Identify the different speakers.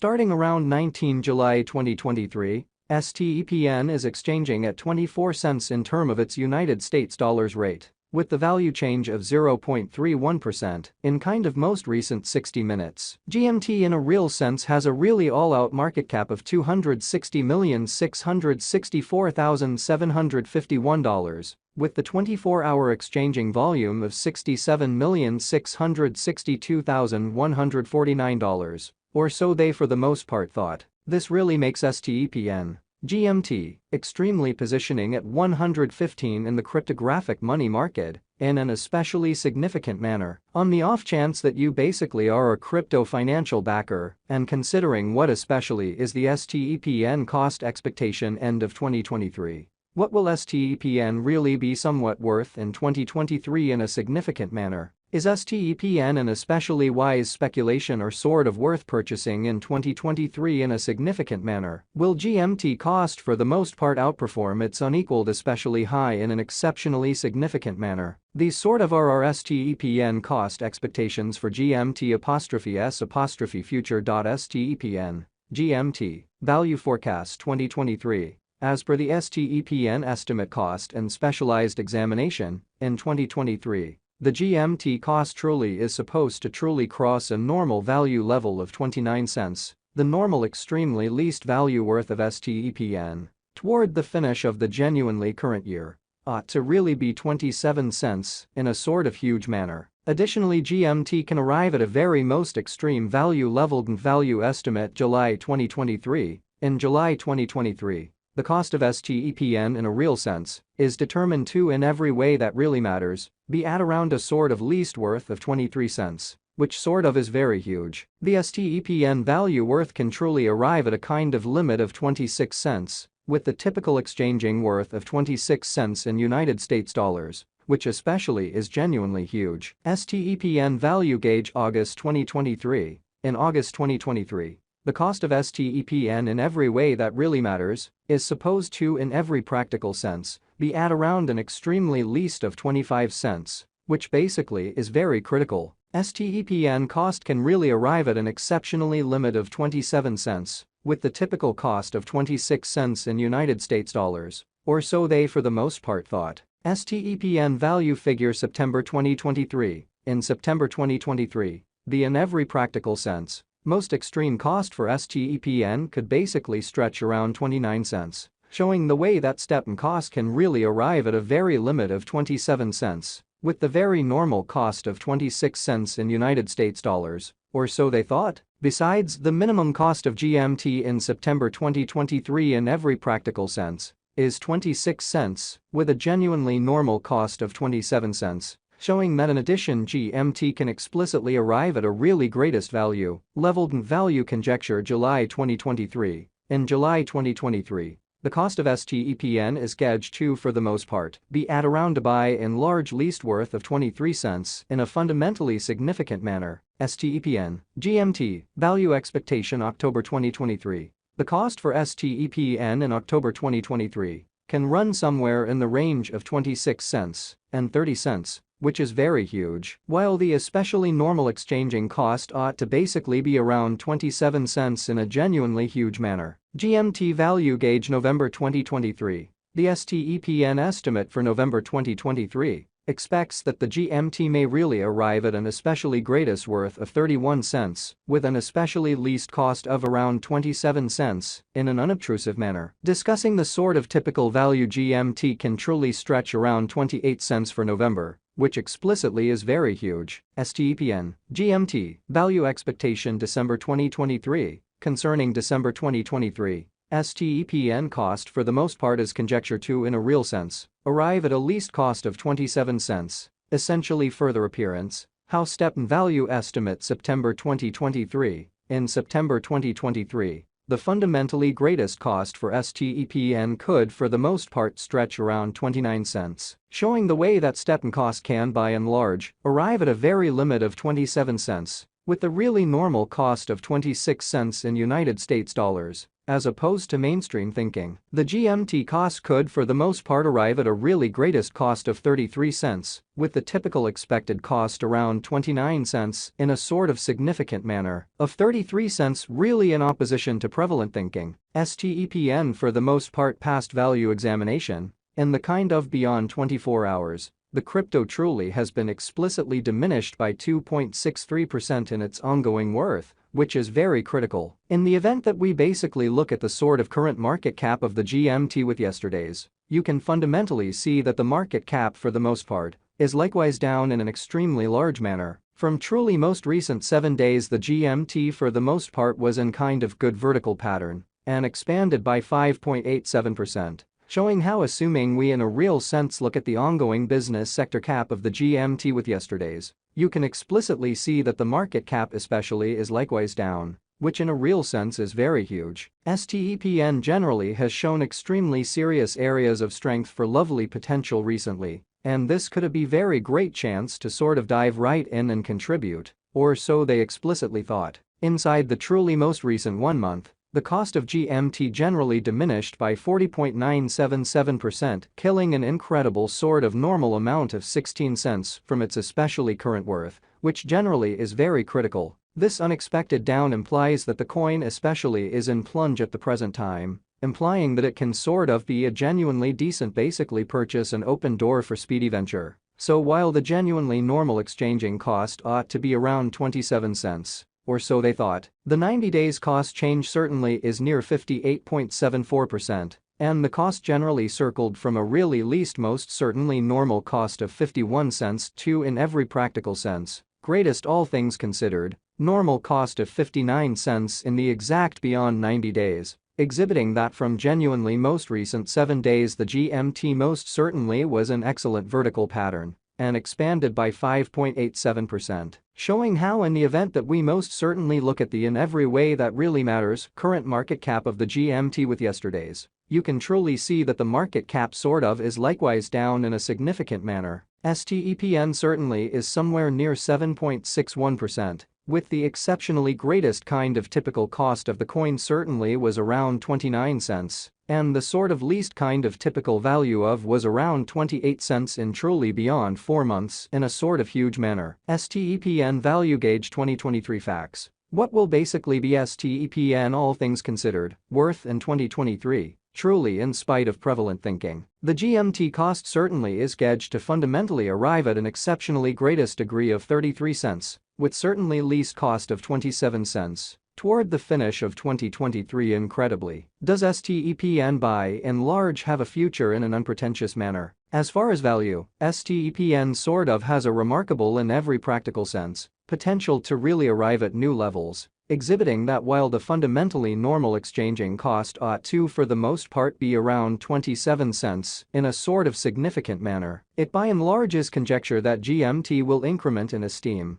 Speaker 1: Starting around 19 July 2023, STEPN is exchanging at 24 cents in term of its United States dollars rate, with the value change of 0.31% in kind of most recent 60 minutes. GMT in a real sense has a really all-out market cap of $260,664,751, with the 24-hour exchanging volume of $67,662,149, or so they for the most part thought. This really makes STEPN GMT extremely positioning at 115 in the cryptographic money market in an especially significant manner. On the off chance that you basically are a crypto financial backer and considering what especially is the STEPN cost expectation end of 2023. What will STEPN really be somewhat worth in 2023 in a significant manner? Is STEPN an especially wise speculation or sort of worth purchasing in 2023 in a significant manner? Will GMT cost for the most part outperform its unequaled especially high in an exceptionally significant manner? These sort of are our STEPN cost expectations for GMT'(S') future.STEPN. GMT value forecast 2023. As per the STEPN estimate cost and specialized examination, in 2023, the GMT cost truly is supposed to truly cross a normal value level of 29 cents, the normal extremely least value worth of STEPN, toward the finish of the genuinely current year, ought to really be 27 cents in a sort of huge manner. Additionally, GMT can arrive at a very most extreme value level and value estimate July 2023. In July 2023, the cost of STEPN in a real sense is determined to in every way that really matters, be at around a sort of least worth of 23 cents, which sort of is very huge. The STEPN value worth can truly arrive at a kind of limit of 26 cents, with the typical exchanging worth of 26 cents in United States dollars, which especially is genuinely huge. STEPN value gauge August 2023. In August 2023, the cost of STEPN in every way that really matters is supposed to in every practical sense be at around an extremely least of 25 cents, which basically is very critical. STEPN cost can really arrive at an exceptionally limit of 27 cents, with the typical cost of 26 cents in United States dollars, or so they for the most part thought. STEPN value figure September 2023. In September 2023, the in every practical sense most extreme cost for STEPN could basically stretch around 29 cents, showing the way that Stepn cost can really arrive at a very limit of 27 cents, with the very normal cost of 26 cents in United States dollars, or so they thought. Besides, the minimum cost of GMT in September 2023 in every practical sense is 26 cents, with a genuinely normal cost of 27 cents. Showing that in addition GMT can explicitly arrive at a really greatest value, leveled and value conjecture July 2023. In July 2023, the cost of STEPN is gauged to for the most part be at around a by and large least worth of 23 cents in a fundamentally significant manner. STEPN, GMT, value expectation October 2023. The cost for STEPN in October 2023 can run somewhere in the range of 26 cents and 30 cents. Which is very huge, while the especially normal exchanging cost ought to basically be around 27 cents in a genuinely huge manner. GMT value gauge November 2023. The STEPN estimate for November 2023 expects that the GMT may really arrive at an especially greatest worth of 31 cents, with an especially least cost of around 27 cents, in an unobtrusive manner. Discussing the sort of typical value GMT can truly stretch around 28 cents for November, which explicitly is very huge. STEPN, GMT, value expectation December 2023. Concerning December 2023, STEPN cost for the most part is conjecture to in a real sense arrive at a least cost of 27 cents. Essentially further appearance, how Stepn value estimate September 2023. In September 2023, the fundamentally greatest cost for STEPN could for the most part stretch around 29 cents, showing the way that Stepn cost can by and large arrive at a very limit of 27 cents, with the really normal cost of 26 cents in United States dollars, as opposed to mainstream thinking. The GMT cost could for the most part arrive at a really greatest cost of 33 cents, with the typical expected cost around 29 cents in a sort of significant manner of 33 cents really in opposition to prevalent thinking. Stepn for the most part passed value examination in the kind of beyond 24 hours. The crypto truly has been explicitly diminished by 2.63% in its ongoing worth, which is very critical. In the event that we basically look at the sort of current market cap of the GMT with yesterday's, you can fundamentally see that the market cap for the most part is likewise down in an extremely large manner. From truly most recent 7 days, the GMT for the most part was in kind of good vertical pattern and expanded by 5.87%. Showing how, assuming we in a real sense look at the ongoing business sector cap of the GMT with yesterday's, you can explicitly see that the market cap especially is likewise down, which in a real sense is very huge. Stepn generally has shown extremely serious areas of strength for lovely potential recently, and this could be very great chance to sort of dive right in and contribute, or so they explicitly thought. Inside the truly most recent 1 month, the cost of GMT generally diminished by 40.977%, killing an incredible sort of normal amount of 16 cents from its especially current worth, which generally is very critical. This unexpected down implies that the coin especially is in plunge at the present time, implying that it can sort of be a genuinely decent basically purchase an open door for speedy venture. So while the genuinely normal exchanging cost ought to be around 27 cents, or so they thought, the 90 days cost change certainly is near 58.74%, and the cost generally circled from a really least most certainly normal cost of 51 cents to in every practical sense, greatest all things considered, normal cost of 59 cents in the exact beyond 90 days, exhibiting that from genuinely most recent 7 days the GMT most certainly was an excellent vertical pattern and expanded by 5.87%, showing how in the event that we most certainly look at the in every way that really matters current market cap of the GMT with yesterday's, you can truly see that the market cap sort of is likewise down in a significant manner. Stepn certainly is somewhere near 7.61%, with the exceptionally greatest kind of typical cost of the coin certainly was around 29 cents. And the sort of least kind of typical value of was around 28 cents in truly beyond 4 months in a sort of huge manner. Stepn Value Gauge 2023 Facts. What will basically be Stepn all things considered worth in 2023? Truly in spite of prevalent thinking, the GMT cost certainly is gauged to fundamentally arrive at an exceptionally greatest degree of 33 cents, with certainly least cost of 27 cents. Toward the finish of 2023 incredibly, does Stepn by and large have a future in an unpretentious manner? As far as value, Stepn sort of has a remarkable in every practical sense potential to really arrive at new levels, exhibiting that while the fundamentally normal exchanging cost ought to for the most part be around 27 cents in a sort of significant manner, it by and large is conjecture that GMT will increment in esteem